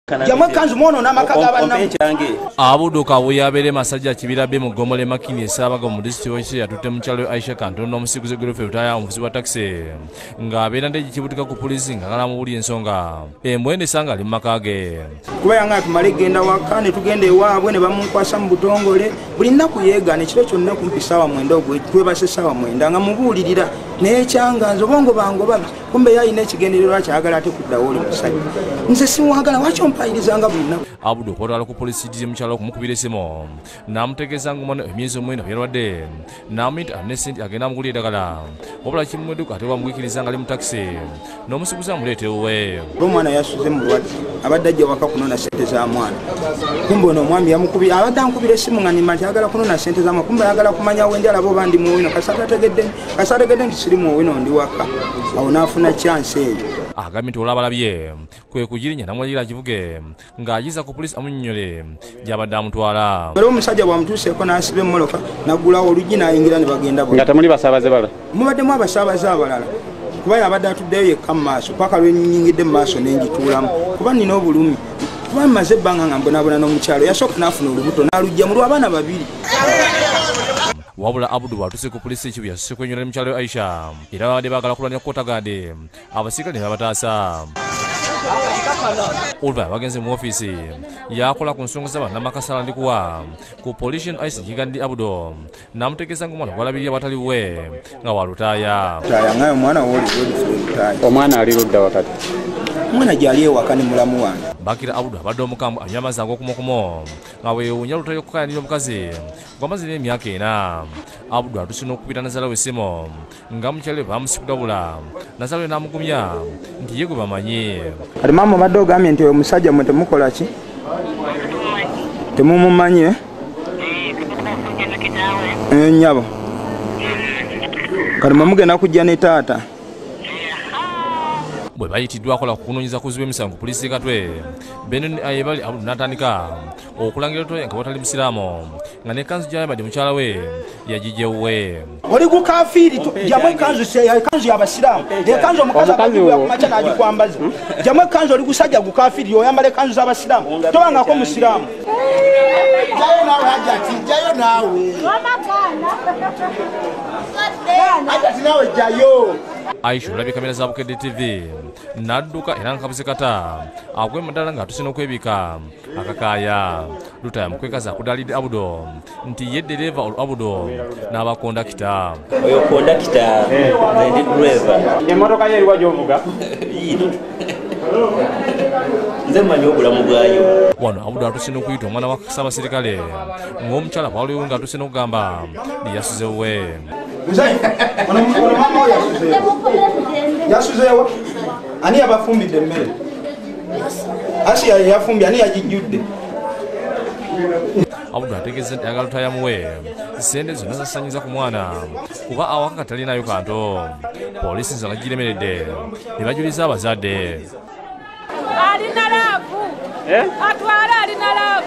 Jamwe kanzu mono na makagaba na Abudu kawuyabere masajja kibirabe mu Gomole Makini esabaga mu district yatutte mu kyalo Aisha Kantono n'omusiguze group utaya omuvuzi wa taxi ng'abeera ndeji kibutika ku polisi ng'agala mu buli ensonga embwende sanga ali mu makage kuba yanga tumale genda wakane tugende ewaabwe ne bamunkwasa mu butongole buli nnaku yeegaana ekiro kyonna kumpi ssaawa mwenda ogwe twebase ssaawa mwenda nga mubuulirira n'ekyanga nzobongo bangoba kumbe yalina ekigendererwa kyagala ate kuddawo oli musajja nze siwagala waki ompayirizanga buli nnaku Abudu kwatwala ku polisi diri mu kyalo okumukubira essimu n'amutegeeza ng'omwana emyezi omwenda byalwadde n'amuyita anesenti agenda amugulira eddagala wabula kimumwedduka ate bamugwikiriza nga ali mu takisi n'omusiguza amuleeta ewuwe omwana yasuze mu bulwadde abadde ajja waka kunona ssente za mwana kumbe ono omwami yamukubira abadde ankubira essimu nga nima tyagala kunona ssente za mwana kumbe ayagala kumanya wendi alaba oba ndi muwino kasategedde nti siri muwino ndi waka awo n'afuna chansi eyo agambye nti olwabalabye kwe kugirinya namwalira kivuge ng'ayiza ku polisi amunnyonnyola gy'abadde amutwala era omusajja bwamutuuseeko n'asiba emmoloka naggulawo oluggi n'ayingira ne bagenda nga temuli basaabaze balala mubaddemu abasaabaze abalala kuba yabadde atuddeyo yekka mu maaso paka lwenyingidde mu maaso n'engituulamu kuba nina obulumi kuba mmaze ebbanga nga mbonaabona n'omukyalo yasooka n'afuna olubuto n'alugya mu lw'abaana babiri wabula Abudu bw'atuuse ku polisi ekibu yasuse kwenyola mu kyalo Aisha era babadde baagala kulwanya kotagade abasirikale ne babataasa oluva bagenze mu ofiisi yakola ku nsonga z'abannamakasala ndikuwa ku polisi ICG Gandi Abudu n'amutegeeza ng'omwana gwalabirira bataliwe nga walutaaya ngayo omwana omwana ali ludda wakati omwana gyali ewaka ne mulamu wange Bakira Abudu abadde omukambwe anywa amazzi ag'okumukumo nga weewuunya lutayo okukayanira omukazi gw'amaze n'emyaka 4 Abudu atuuse n'okupita Nazala w'essimu nga mukyalo bamusikudabula Nazala n'amugumya nti ye gwe bamanyi kati maama obadde ogambye nti omusajja mwe temukola ki temumumanyi nyabo kati mwe mugenda kujja ne taata bwe bayitiddwa akola kunoonyeza kuziba emisango polisi Katwe Benin ayebali Abudu n'atandika okulangira Lutaya nga watali musiraamu nga n'ekanzu gy'ayambadde mukyala we yagijjewuwe oli ku kafiiri jamu ekanzu y'abasiraamu ekanzu omukazi akagiwa ku makya n'agikwambaza jamu ekanzu oli kusajja ku kafiiri oyambala ekanzu z'abasiraamu tobangako musiraamu jayo naawe hajati jayo naawe hajati naawe jayo Aisha olabye kamera za Bukedde TV n'adduka era nkabuze kata agwe madala ng'atuse n'okwebika akakaaya Lutaya mukwekaza akudaalidde Abudu nti ye ddereeva Abudu n'abakondakita oyo kondakita ndi driver emmotoka ye eriwa gy'ovuga nze mmanyi obulamu bwayo wano Abudu atuse n'okuyita omwana wa Ssaabasirikale ng'omukyala bwaliwo ng'atuse n'okugamba yasuzewuwe yasuzeewa ani yabafumbidde emmere Asiya yafumbye ani yagijjudde Abudu ategeeza nti ayagala Lutaya muwe ssente zonna zasanyiza ku mwana kuba awaka katalinayo kanto polisi nze nga giremeredde ne bajuliza abazadde alina laavu atwala alina laavu